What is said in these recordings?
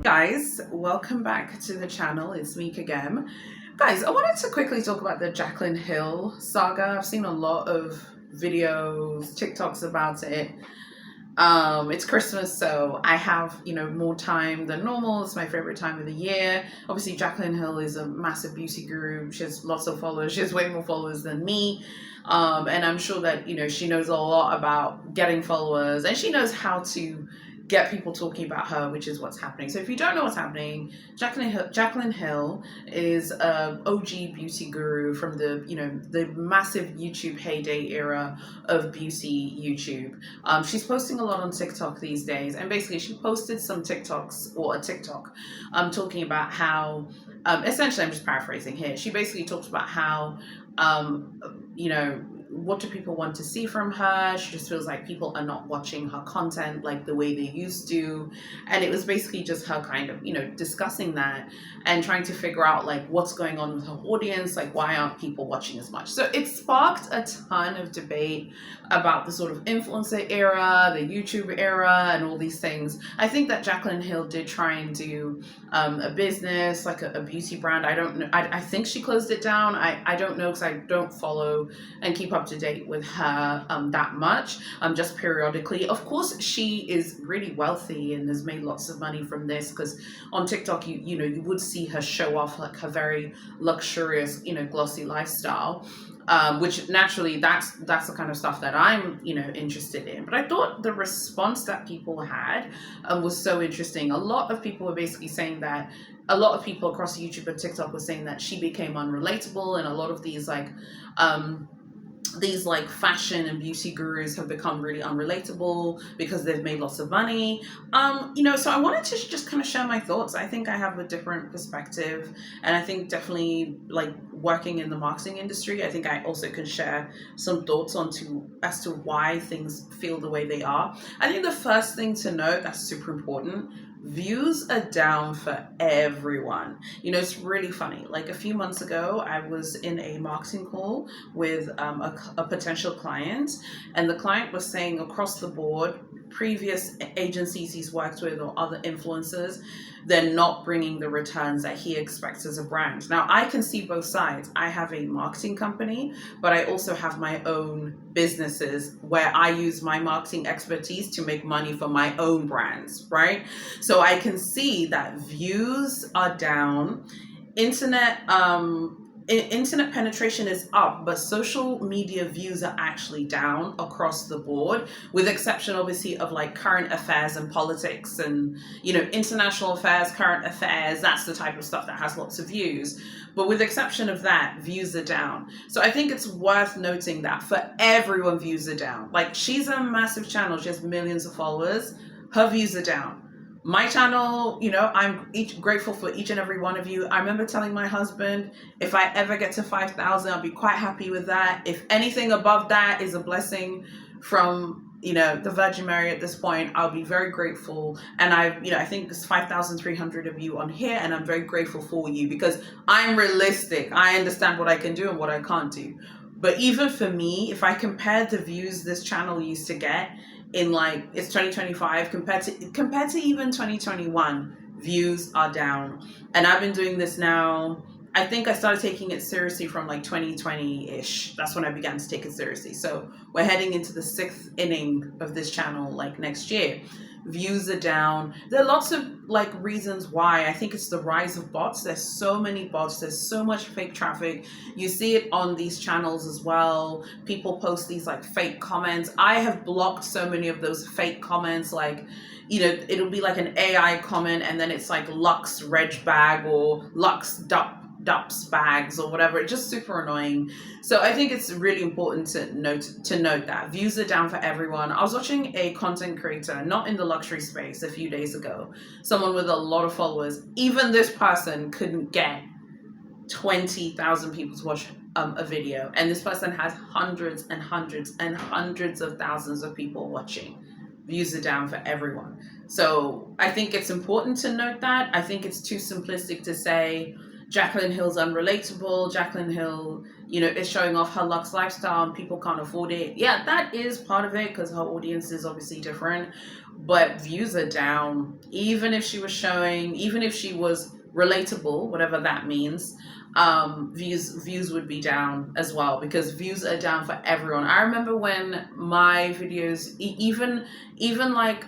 Guys, welcome back to the channel. It's Meek again. Guys, I wanted to quickly talk about the Jaclyn Hill saga. I've seen a lot of videos, TikToks about it. It's Christmas, so I have, more time than normal. It's my favorite time of the year. Obviously, Jaclyn Hill is a massive beauty guru. She has lots of followers. She has way more followers than me. And I'm sure that, she knows a lot about getting followers, and she knows how to get people talking about her, which is what's happening. So if you don't know what's happening, Jaclyn Hill is a OG beauty guru from the massive YouTube heyday era of beauty YouTube. She's posting a lot on TikTok these days, and basically she posted some TikToks or a TikTok talking about how essentially, I'm just paraphrasing here. She basically talks about how what do people want to see from her? She just feels like people are not watching her content like the way they used to. And it was basically just her kind of, discussing that and trying to figure out like what's going on with her audience, like why aren't people watching as much? So it sparked a ton of debate about the sort of influencer era, the YouTube era, and all these things. I think that Jaclyn Hill did try and do a business, like a beauty brand. I don't know. I think she closed it down. I don't know because I don't follow and keep up to date with her that much, just periodically. Of course, she is really wealthy and has made lots of money from this, because on TikTok, you would see her show off like her very luxurious, glossy lifestyle. Which naturally that's the kind of stuff that I'm interested in. But I thought the response that people had was so interesting. A lot of people were basically saying that a lot of people across YouTube and TikTok were saying that she became unrelatable, and a lot of these fashion and beauty gurus have become really unrelatable because they've made lots of money. So I wanted to just kind of share my thoughts. I think I have a different perspective, and I think definitely, like, working in the marketing industry, I think I also can share some thoughts as to why things feel the way they are. I think the first thing to note that's super important: views are down for everyone. It's really funny. Like a few months ago, I was in a marketing call with a potential client, and the client was saying across the board, previous agencies he's worked with or other influencers, they're not bringing the returns that he expects as a brand. Now, I can see both sides. I have a marketing company, but I also have my own businesses where I use my marketing expertise to make money for my own brands, right? So I can see that views are down. Internet penetration is up, but social media views are actually down across the board, with exception obviously of like current affairs and politics and international affairs, current affairs. That's the type of stuff that has lots of views. But with exception of that, views are down. So I think it's worth noting that for everyone, views are down. Like, she's a massive channel. She has millions of followers. Her views are down. My channel, I'm grateful for each and every one of you. I remember telling my husband, if I ever get to 5,000, I'll be quite happy with that. If anything above that is a blessing from the Virgin Mary at this point, I'll be very grateful. And I think there's 5,300 of you on here, and I'm very grateful for you because I'm realistic. I understand what I can do and what I can't do. But even for me, if I compare the views this channel used to get in it's 2025 compared to even 2021, views are down. And I've been doing this now. I think I started taking it seriously from 2020-ish. That's when I began to take it seriously. So we're heading into the 6th inning of this channel next year. Views are down. There are lots of reasons why. I think it's the rise of bots. There's so many bots. There's so much fake traffic. You see it on these channels as well. People post these fake comments. I have blocked so many of those fake comments. It'll be an AI comment, and then it's Lux Reg Bag or Lux Dups bags or whatever. It's just super annoying. So I think it's really important to note that views are down for everyone. I was watching a content creator, not in the luxury space, a few days ago. Someone with a lot of followers. Even this person couldn't get 20,000 people to watch a video, and this person has hundreds and hundreds and hundreds of thousands of people watching. Views are down for everyone. So I think it's important to note that. I think it's too simplistic to say Jaclyn Hill's unrelatable. Jaclyn Hill, is showing off her luxe lifestyle and people can't afford it. Yeah, that is part of it because her audience is obviously different. But views are down. Even if she was relatable, whatever that means, views would be down as well because views are down for everyone. I remember when my videos, even like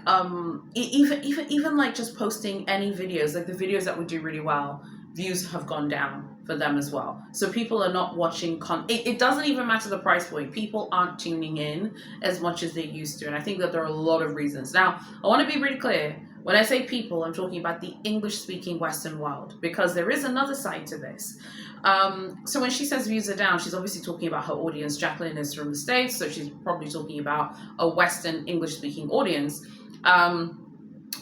even like just posting any videos, like the videos that would do really well, views have gone down for them as well. So people are not watching it doesn't even matter the price point. People aren't tuning in as much as they used to, and I think that there are a lot of reasons. Now, I want to be really clear. When I say people, I'm talking about the English-speaking Western world, because there is another side to this. So when she says views are down, she's obviously talking about her audience. Jaclyn is from the States, so she's probably talking about a Western English-speaking audience.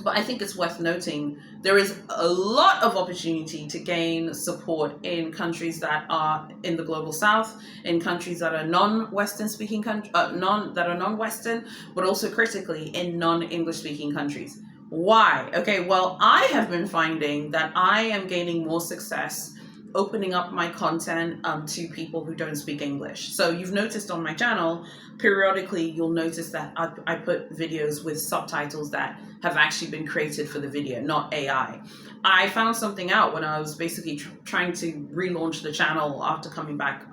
But I think it's worth noting there is a lot of opportunity to gain support in countries that are in the global south, in countries that are non-Western speaking non-Western, but also critically in non-English speaking countries. Why? Okay, well, I have been finding that I am gaining more success opening up my content to people who don't speak English. So you've noticed on my channel, periodically you'll notice that I put videos with subtitles that have actually been created for the video, not AI. I found something out when I was basically trying to relaunch the channel after coming back,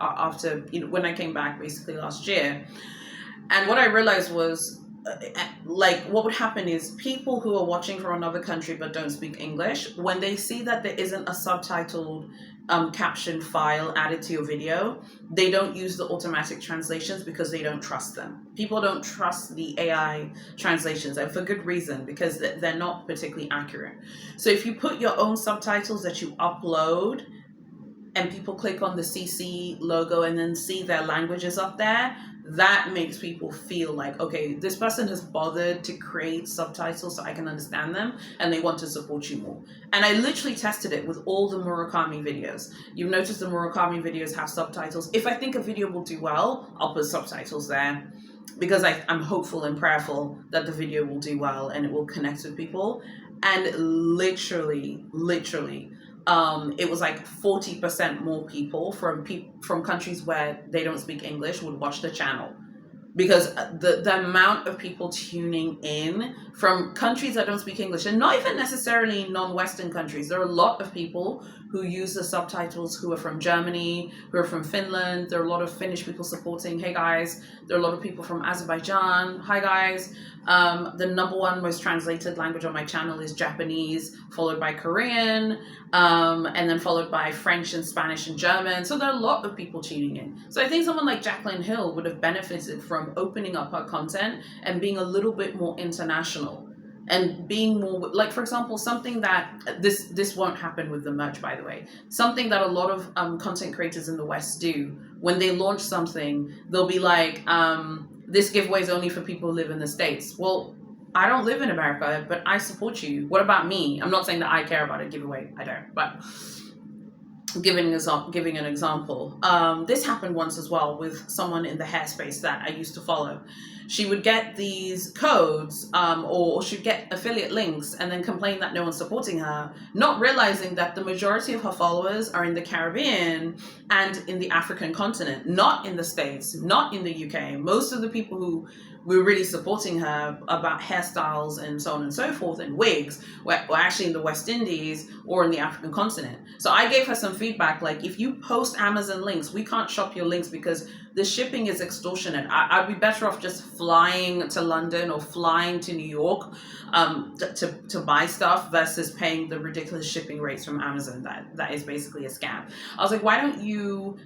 when I came back basically last year. And what I realized was, what would happen is people who are watching from another country but don't speak English, when they see that there isn't a subtitled caption file added to your video, they don't use the automatic translations because they don't trust them. People don't trust the AI translations, and for good reason, because they're not particularly accurate. So if you put your own subtitles that you upload and people click on the CC logo and then see their languages up there, that makes people feel like, okay, this person has bothered to create subtitles so I can understand them, and they want to support you more. And I literally tested it with all the Murakami videos. You've noticed the Murakami videos have subtitles. If I think a video will do well, I'll put subtitles there, because I'm hopeful and prayerful that the video will do well and it will connect with people. And literally, it was like 40% more people from countries where they don't speak English would watch the channel, because the amount of people tuning in from countries that don't speak English, and not even necessarily non-Western countries. There are a lot of people who use the subtitles who are from Germany, who are from Finland. There are a lot of Finnish people supporting. Hey guys. There are a lot of people from Azerbaijan. Hi guys. The number one most translated language on my channel is Japanese, followed by Korean, and then followed by French and Spanish and German. So there are a lot of people tuning in. So I think someone like Jaclyn Hill would have benefited from opening up her content and being a little bit more international, and being more, like, for example, something that this won't happen with the merch, by the way. Something that a lot of content creators in the West do when they launch something, they'll be like, this giveaway is only for people who live in the States. Well, I don't live in America, but I support you. What about me? I'm not saying that I care about a giveaway. I don't. But giving an example, this happened once as well with someone in the hair space that I used to follow. She would get these codes, or she'd get affiliate links and then complain that no one's supporting her, not realizing that the majority of her followers are in the Caribbean and in the African continent, not in the States, not in the UK. Most of the people who were really supporting her about hairstyles and so on and so forth and wigs were actually in the West Indies or in the African continent. So I gave her some feedback, like, if you post Amazon links, we can't shop your links because the shipping is extortionate. I'd be better off just flying to London or flying to New York to buy stuff versus paying the ridiculous shipping rates from Amazon. That is basically a scam. I was like, why don't you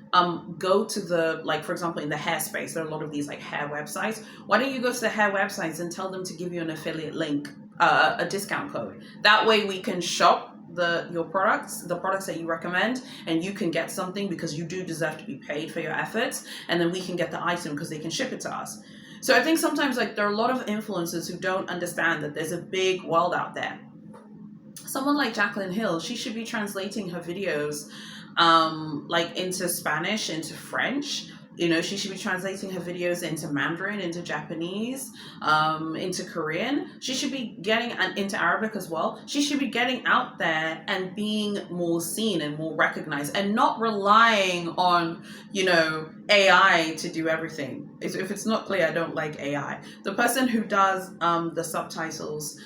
go to the, like, for example, in the hair space, there are a lot of these like hair websites. Why don't you go to the hair websites and tell them to give you an affiliate link, a discount code? That way we can shop the products that you recommend, and you can get something because you do deserve to be paid for your efforts, and then we can get the item because they can ship it to us. So I think sometimes, like, there are a lot of influencers who don't understand that there's a big world out there. Someone like Jaclyn Hill, she should be translating her videos like into Spanish, into French, She should be translating her videos into Mandarin, into Japanese, into Korean. She should be getting, and into Arabic as well. She should be getting out there and being more seen and more recognized, and not relying on, AI to do everything. If it's not clear, I don't like AI. The person who does the subtitles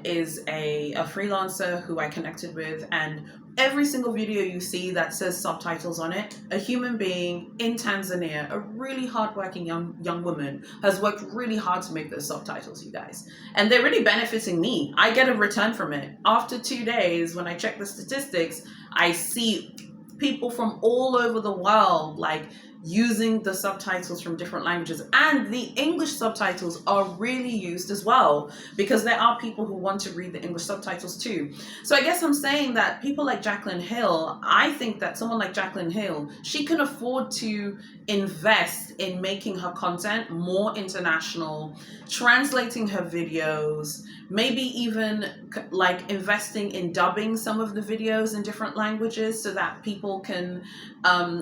is a freelancer who I connected with, and every single video you see that says subtitles on it, a human being in Tanzania, a really hardworking young woman, has worked really hard to make those subtitles, you guys. And they're really benefiting me. I get a return from it. After 2 days, when I check the statistics, I see people from all over the world, like, using the subtitles from different languages, and the English subtitles are really used as well, because there are people who want to read the English subtitles too. So I guess I'm saying that people like Jaclyn Hill, I think that someone like Jaclyn Hill, she can afford to invest in making her content more international, translating her videos, maybe even like investing in dubbing some of the videos in different languages so that people can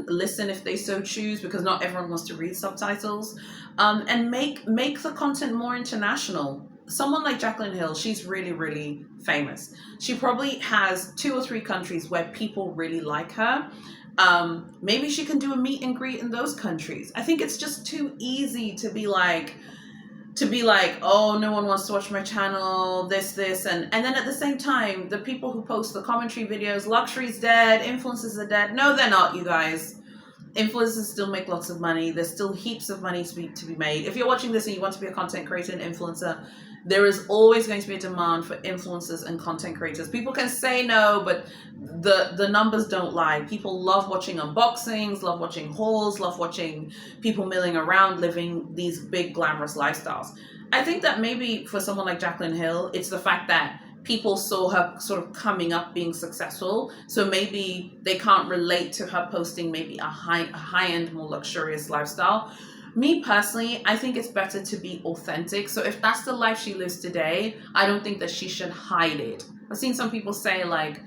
listen if they so choose, because not everyone wants to read subtitles, and make the content more international. Someone like Jaclyn Hill, she's really, really famous. She probably has 2 or 3 countries where people really like her. Maybe she can do a meet and greet in those countries. I think it's just too easy to be like, oh, no one wants to watch my channel, this, and then at the same time, the people who post the commentary videos, luxury's dead, influencers are dead. No, they're not, you guys. Influencers still make lots of money. There's still heaps of money to be made. If you're watching this and you want to be a content creator and influencer, there is always going to be a demand for influencers and content creators. People can say no, but the numbers don't lie. People love watching unboxings, love watching hauls, love watching people milling around, living these big glamorous lifestyles. I think that maybe for someone like Jaclyn Hill, it's the fact that people saw her sort of coming up, being successful, so maybe they can't relate to her posting maybe a high-end, more luxurious lifestyle. Me personally, I think it's better to be authentic. So if that's the life she lives today, I don't think that she should hide it. I've seen some people say, like,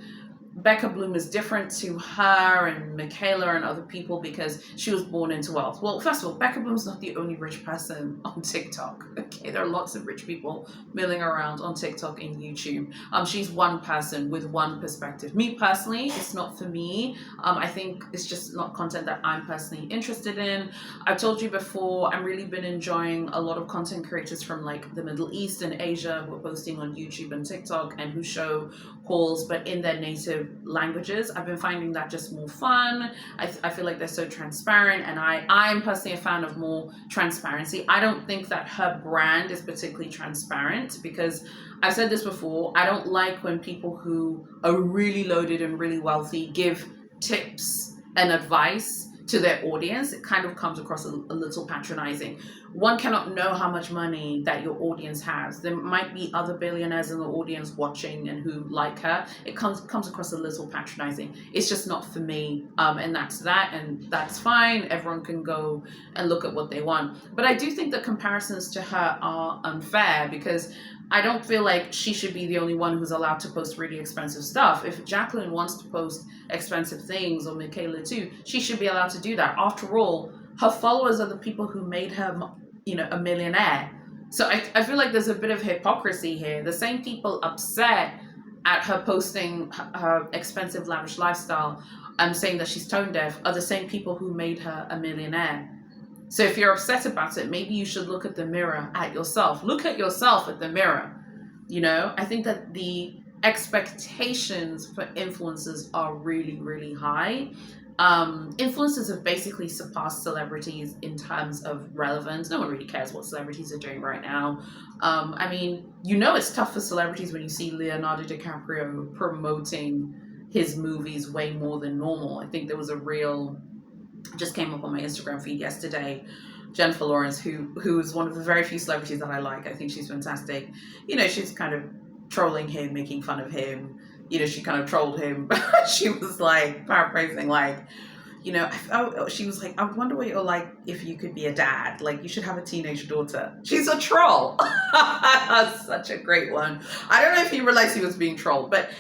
Becca Bloom is different to her and Michaela and other people because she was born into wealth. Well, first of all, Becca Bloom's not the only rich person on TikTok. Okay, there are lots of rich people milling around on TikTok and YouTube. She's one person with one perspective. Me personally, it's not for me. I think it's just not content that I'm personally interested in. I've told you before, I've really been enjoying a lot of content creators from like the Middle East and Asia who are posting on YouTube and TikTok and who show hauls, but in their native languages. I've been finding that just more fun. I feel like they're so transparent, and I'm personally a fan of more transparency. I don't think that her brand is particularly transparent, because I've said this before, I don't like when people who are really loaded and really wealthy give tips and advice to their audience. It kind of comes across a little patronizing. One cannot know how much money that your audience has. There might be other billionaires in the audience watching and who like her. It comes across a little patronizing. It's just not for me, and that's fine. Everyone can go and look at what they want. But I do think that comparisons to her are unfair, because I don't feel like she should be the only one who's allowed to post really expensive stuff. If Jaclyn wants to post expensive things, or Michaela too, she should be allowed to do that. After all, her followers are the people who made her, a millionaire. So I feel like there's a bit of hypocrisy here. The same people upset at her posting her expensive, lavish lifestyle and saying that she's tone deaf are the same people who made her a millionaire. So if you're upset about it, maybe you should look at the mirror at yourself. Look at yourself at the mirror. I think that the expectations for influencers are really, really high. Influencers have basically surpassed celebrities in terms of relevance. No one really cares what celebrities are doing right now. It's tough for celebrities when you see Leonardo DiCaprio promoting his movies way more than normal. I think there was a reel just came up on my Instagram feed yesterday. Jennifer Lawrence, who is one of the very few celebrities that I like. I think she's fantastic. She's kind of trolling him, making fun of him. She kind of trolled him. She was like paraphrasing, like, she was like, I wonder what you're like if you could be a dad. Like, you should have a teenage daughter. She's a troll. That's such a great one. I don't know if he realized he was being trolled, but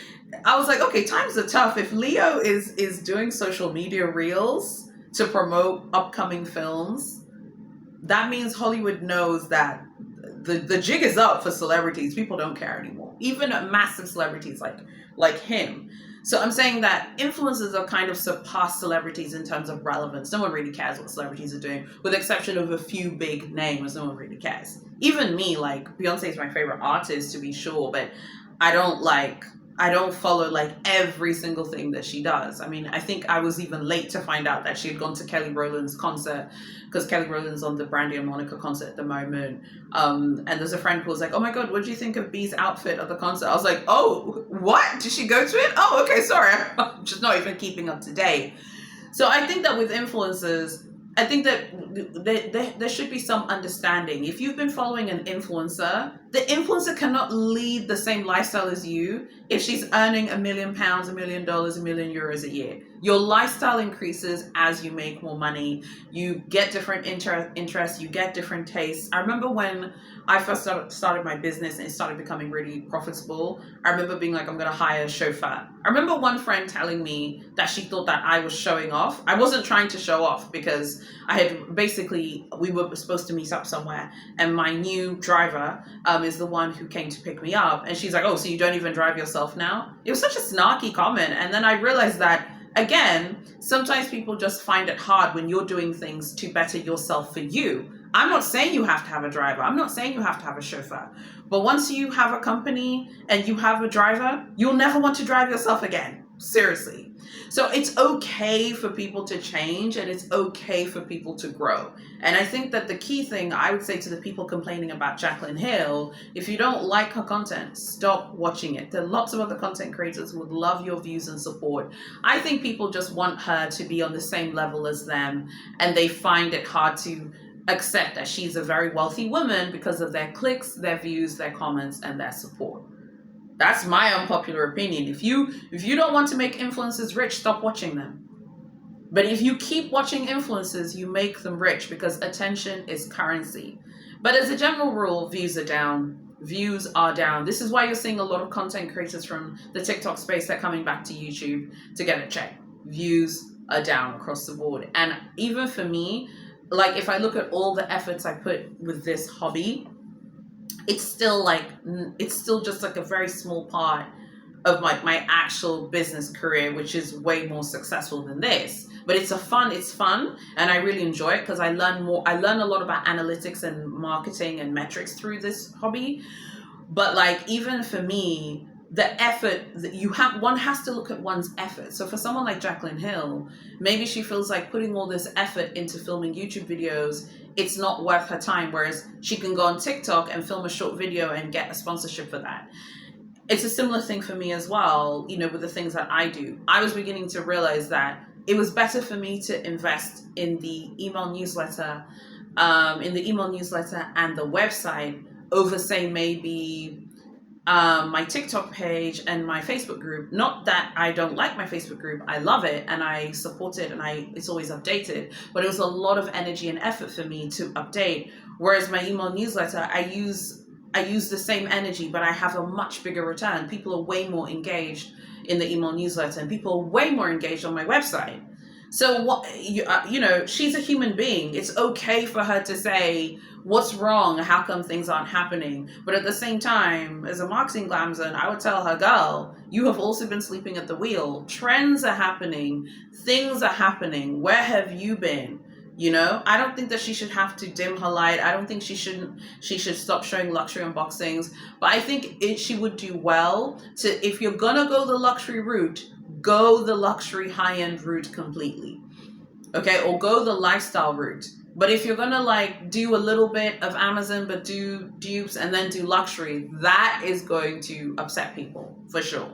I was like, okay, times are tough. If Leo is doing social media reels, to promote upcoming films, that means Hollywood knows that the jig is up for celebrities. People don't care anymore. Even massive celebrities like him. So I'm saying that influencers are kind of surpassed celebrities in terms of relevance. No one really cares what celebrities are doing, with the exception of a few big names. No one really cares. Even me, like Beyonce is my favorite artist to be sure, but I don't follow like every single thing that she does. I mean, I think I was even late to find out that she had gone to Kelly Rowland's concert, because Kelly Rowland's on the Brandy and Monica concert at the moment. And there's a friend who was like, "Oh my God, what do you think of B's outfit at the concert?" I was like, "Oh, what? Did she go to it? Oh, okay, sorry. I'm just not even keeping up to date." So I think that with influencers, I think that there should be some understanding. If you've been following an influencer, the influencer cannot lead the same lifestyle as you if she's earning £1 million, $1 million, €1 million a year. Your lifestyle increases as you make more money. You get different interests, you get different tastes. I remember when I first started my business and it started becoming really profitable, I remember being like, I'm going to hire a chauffeur. I remember one friend telling me that she thought that I was showing off. I wasn't trying to show off, because we were supposed to meet up somewhere, and my new driver is the one who came to pick me up. And she's like, "Oh, so you don't even drive yourself now?" It was such a snarky comment. And then I realized that, again, sometimes people just find it hard when you're doing things to better yourself for you. I'm not saying you have to have a driver. I'm not saying you have to have a chauffeur. But once you have a company and you have a driver, you'll never want to drive yourself again. Seriously. So it's okay for people to change, and it's okay for people to grow. And I think that the key thing I would say to the people complaining about Jaclyn Hill, if you don't like her content, stop watching it. There are lots of other content creators who would love your views and support. I think people just want her to be on the same level as them, and they find it hard to accept that she's a very wealthy woman because of their clicks, their views, their comments, and their support. That's my unpopular opinion. If you don't want to make influencers rich, stop watching them. But if you keep watching influencers, you make them rich, because attention is currency. But as a general rule, views are down. Views are down. This is why you're seeing a lot of content creators from the TikTok space that are coming back to YouTube to get a check. Views are down across the board. And even for me, like if I look at all the efforts I put with this hobby, it's still just like a very small part of my actual business career, which is way more successful than this. But it's fun, and I really enjoy it because I learn a lot about analytics and marketing and metrics through this hobby. But like, even for me, the effort that one has to look at one's effort. So for someone like Jaclyn Hill, maybe she feels like putting all this effort into filming YouTube videos, it's not worth her time, whereas she can go on TikTok and film a short video and get a sponsorship for that. It's a similar thing for me as well, with the things that I do. I was beginning to realize that it was better for me to invest in the email newsletter, and the website over, say, maybe my TikTok page and my Facebook group. Not that I don't like my Facebook group. I love it and I support it, and it's always updated. But it was a lot of energy and effort for me to update. Whereas my email newsletter, I use the same energy, but I have a much bigger return. People are way more engaged in the email newsletter, and people are way more engaged on my website. So what she's a human being. It's okay for her to say, what's wrong? How come things aren't happening? But at the same time, as a marketing glamazon, I would tell her, girl, you have also been sleeping at the wheel. Trends are happening. Things are happening. Where have you been? I don't think that she should have to dim her light. I don't think she should stop showing luxury unboxings. But I think she would do well to, if you're gonna go the luxury route, go the luxury high-end route completely. Okay, or go the lifestyle route. But if you're gonna do a little bit of Amazon but do dupes and then do luxury, that is going to upset people for sure.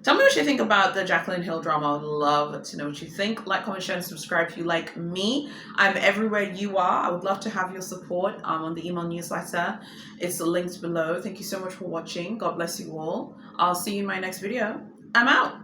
Tell me what you think about the Jaclyn Hill drama. I would love to know what you think. Like, comment, share, and subscribe if you like me. I'm everywhere you are. I would love to have your support on the email newsletter. It's linked below. Thank you so much for watching. God bless you all. I'll see you in my next video. I'm out.